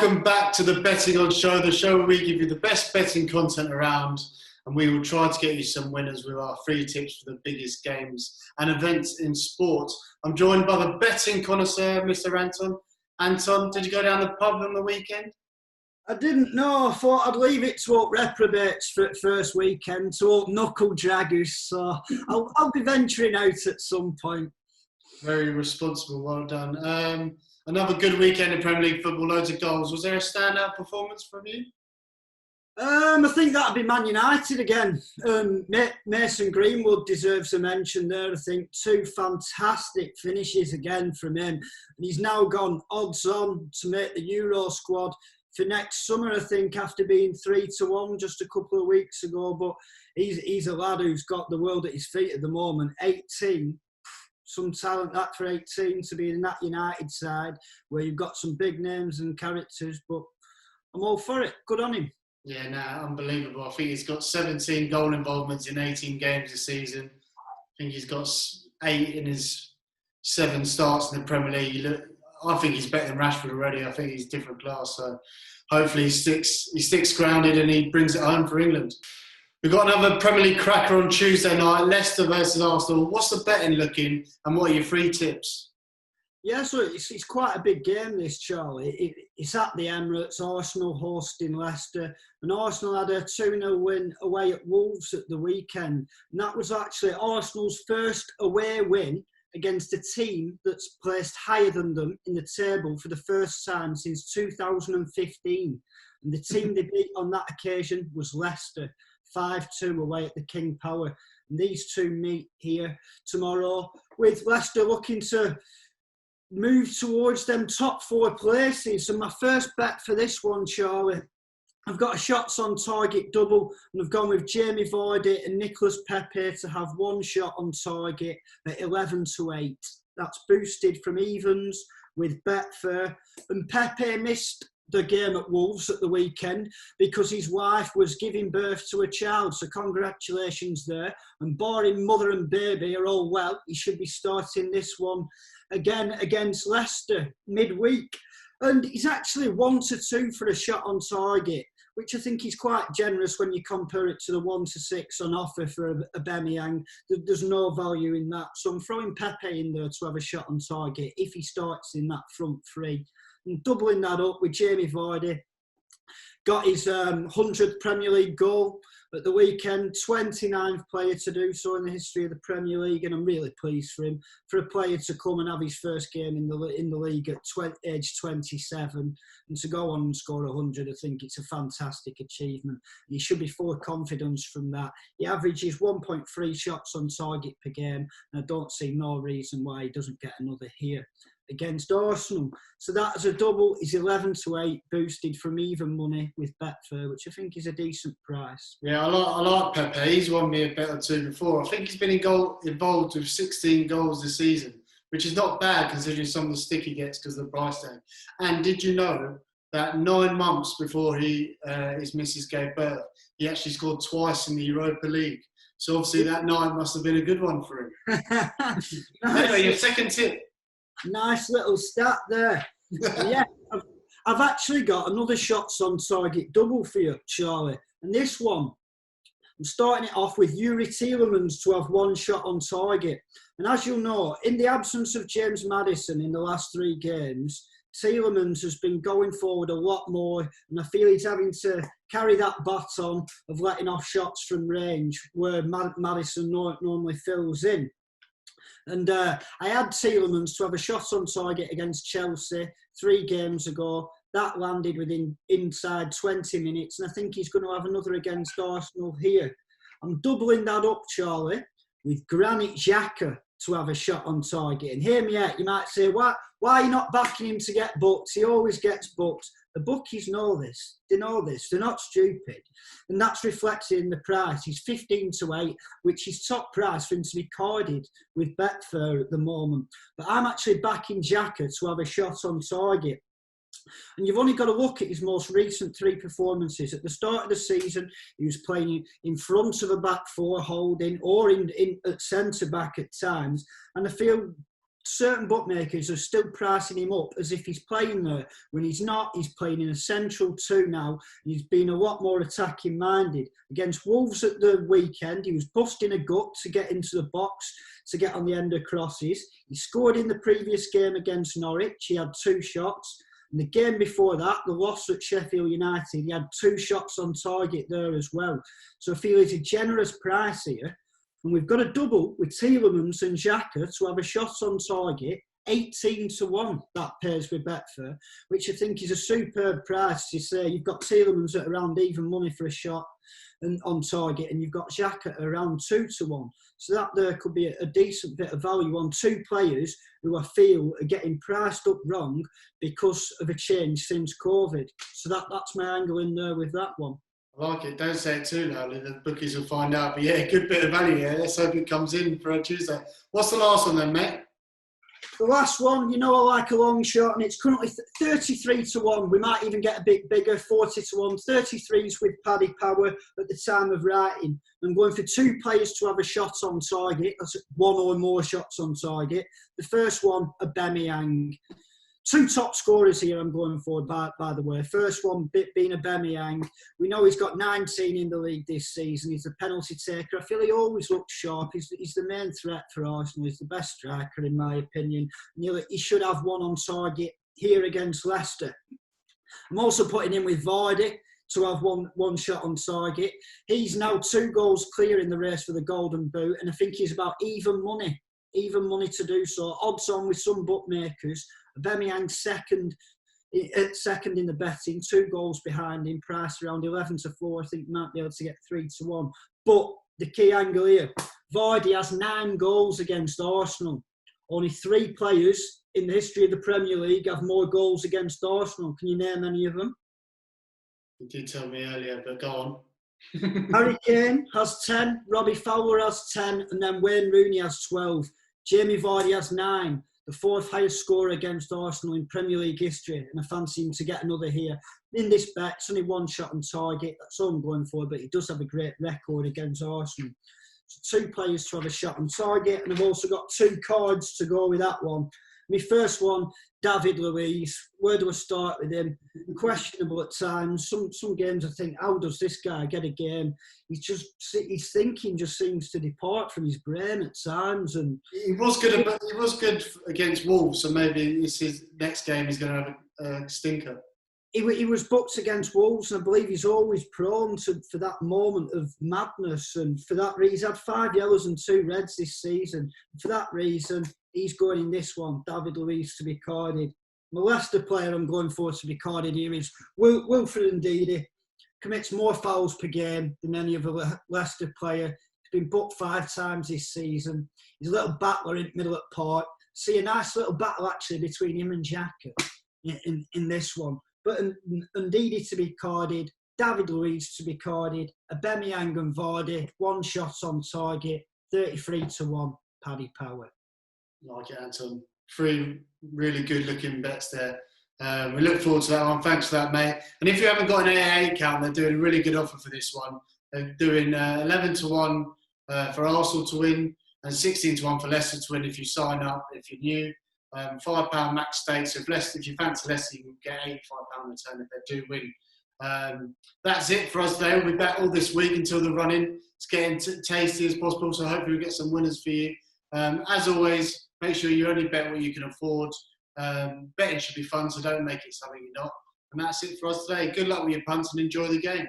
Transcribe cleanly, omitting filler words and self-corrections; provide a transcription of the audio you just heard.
Welcome back to the Betting On Show, the show where we give you the best betting content around, and we will try to get you some winners with our free tips for the biggest games and events in sport. I'm joined by the betting connoisseur, Mr. Anton. Anton, did you go down the pub on the weekend? I didn't know. I thought I'd leave it to up reprobates for first weekend, to up knuckle draggers. So I'll be venturing out at some point. Very responsible, well done. Another good weekend in Premier League football, loads of goals. Was there a standout performance from you? I think that'd be Man United again. Mason Greenwood deserves a mention there. I think two fantastic finishes again from him. And he's now gone odds on to make the Euro squad for next summer, I think, after being 3-1 just a couple of weeks ago. But he's a lad who's got the world at his feet at the moment. 18. Some talent that for 18 to be in that United side where you've got some big names and characters, but I'm all for it. Good on him. Yeah, unbelievable. I think he's got 17 goal involvements in 18 games this season. I think he's got 8 in his 7 starts in the Premier League. I think he's better than Rashford already. I think he's different class. So hopefully he sticks grounded and he brings it home for England. We've got another Premier League cracker on Tuesday night, Leicester versus Arsenal. What's the betting looking and what are your free tips? Yeah, so it's quite a big game, this, Charlie. It's at the Emirates, Arsenal hosting Leicester. And Arsenal had a 2-0 win away at Wolves at the weekend. And that was actually Arsenal's first away win against a team that's placed higher than them in the table for the first time since 2015. And the team they beat on that occasion was Leicester. 5-2 away at the King Power. And these two meet here tomorrow with Leicester looking to move towards them top 4 places. So my first bet for this one, Charlie, I've got a shots on target double and I've gone with Jamie Vardy and Nicolas Pepe to have one shot on target at 11-8. That's boosted from evens with Betfair. And Pepe missed the game at Wolves at the weekend because his wife was giving birth to a child. So congratulations there. And barring mother and baby are all well, he should be starting this one again against Leicester midweek. And he's actually 1-2 for a shot on target, which I think is quite generous when you compare it to the 1-6 on offer for Aubameyang. There's no value in that. So I'm throwing Pepe in there to have a shot on target if he starts in that front 3. And doubling that up with Jamie Vardy. Got his 100th Premier League goal at the weekend, 29th player to do so in the history of the Premier League, and I'm really pleased for him. For a player to come and have his first game in the league at age 27 and to go on and score 100, I think it's a fantastic achievement. He should be full of confidence from that. He averages 1.3 shots on target per game, and I don't see no reason why he doesn't get another here against Arsenal. So that as a double is 11-8, boosted from even money with Betfair, which I think is a decent price. Yeah, I like Pepe. He's won me a bet or two before. I think he's been involved with 16 goals this season, which is not bad considering some of the stick he gets because of the price tag. And did you know that 9 months before his missus gave birth, he actually scored twice in the Europa League? So obviously that night must have been a good one for him. Anyway, your second tip. Nice little stat there. Yeah, I've actually got another shots on target double for you, Charlie. And this one, I'm starting it off with Yuri Tielemans to have one shot on target. And as you'll know, in the absence of James Maddison in the last 3 games, Tielemans has been going forward a lot more, and I feel he's having to carry that baton of letting off shots from range where Maddison normally fills in. And I had Tielemans to have a shot on target against Chelsea 3 games ago. That landed inside 20 minutes, and I think he's going to have another against Arsenal here. I'm doubling that up, Charlie, with Granit Xhaka to have a shot on target. And hear me out, you might say, why are you not backing him to get booked? He always gets booked. The bookies know this. They know this. They're not stupid. And that's reflected in the price. He's 15-8, which is top price for him to be carded with Betfair at the moment. But I'm actually backing Xhaka to have a shot on target. And you've only got to look at his most recent 3 performances. At the start of the season, he was playing in front of a back 4, holding, or at centre-back at times. And I feel certain bookmakers are still pricing him up as if he's playing there. When he's not, he's playing in a central two now. He's been a lot more attacking minded. Against Wolves at the weekend, he was busting a gut to get into the box, to get on the end of crosses. He scored in the previous game against Norwich. He had 2 shots. And the game before that, the loss at Sheffield United, he had 2 shots on target there as well. So I feel it's a generous price here. And we've got a double with Tielemans and Xhaka to have a shot on target, 18-1. That pairs with Betfair, which I think is a superb price to say. You've got Tielemans at around even money for a shot and on target, and you've got Xhaka at around 2-1. So that there could be a decent bit of value on 2 players who I feel are getting priced up wrong because of a change since COVID. So that's my angle in there with that one. I like it. Don't say it too loudly. The bookies will find out. But yeah, good bit of value here. Let's hope it comes in for a Tuesday. What's the last one then, mate? The last one, I like a long shot, and it's currently 33-1. We might even get a bit bigger, 40-1. 33s with Paddy Power at the time of writing. I'm going for 2 players to have a shot on target. That's 1 or more shots on target. The first one, Aubameyang. 2 top scorers here I'm going for, by the way. First one being Aubameyang. We know he's got 19 in the league this season. He's a penalty taker. I feel he always looks sharp. He's the main threat for Arsenal. He's the best striker, in my opinion. And he should have 1 on target here against Leicester. I'm also putting in with Vardy to have one shot on target. He's now 2 goals clear in the race for the Golden Boot, and I think he's about even money to do so. Odds on with some bookmakers. Aubameyang second in the betting, 2 goals behind him, priced around 11-4. I think he might be able to get 3-1. But the key angle here, Vardy has 9 goals against Arsenal. Only 3 players in the history of the Premier League have more goals against Arsenal. Can you name any of them? You did tell me earlier, but go on. Harry Kane has 10, Robbie Fowler has 10, and then Wayne Rooney has 12. Jamie Vardy has 9. The 4th highest scorer against Arsenal in Premier League history, and I fancy him to get another here. In this bet, it's only 1 shot on target. That's all I'm going for, but he does have a great record against Arsenal. So 2 players to have a shot on target, and I've also got 2 cards to go with that one. My first one, David Luiz. Where do I start with him? Questionable at times. Some games I think, how does this guy get a game? His thinking just seems to depart from his brain at times. And he was good against Wolves, so maybe his next game he's going to have a stinker. He was booked against Wolves, and I believe he's always prone for that moment of madness. And for that reason, he's had 5 yellows and 2 reds this season. For that reason, he's going in this one, David Luiz, to be carded. My Leicester player I'm going for to be carded here is Wilfred Ndidi. Commits more fouls per game than any other Leicester player. He's been booked 5 times this season. He's a little battler in the middle of the park. See a nice little battle actually between him and Xhaka in this one. But Ndidi to be carded, David Luiz to be carded, Aubameyang and Vardy, 1 shot on target, 33-1, Paddy Power. Like it, Anton. 3 really good-looking bets there. We look forward to that one. Thanks for that, mate. And if you haven't got an AA account, they're doing a really good offer for this one. They're doing 11-1 for Arsenal to win and 16-1 for Leicester to win if you sign up, if you're new. £5 max stake. So if you fancy Leicester, you can get £85 return if they do win. That's it for us today. We'll be back all this week until the run-in. It's getting tasty as possible, so hopefully we'll get some winners for you. As always, make sure you only bet what you can afford. Betting should be fun, so don't make it something you're not. And that's it for us today. Good luck with your punts and enjoy the game.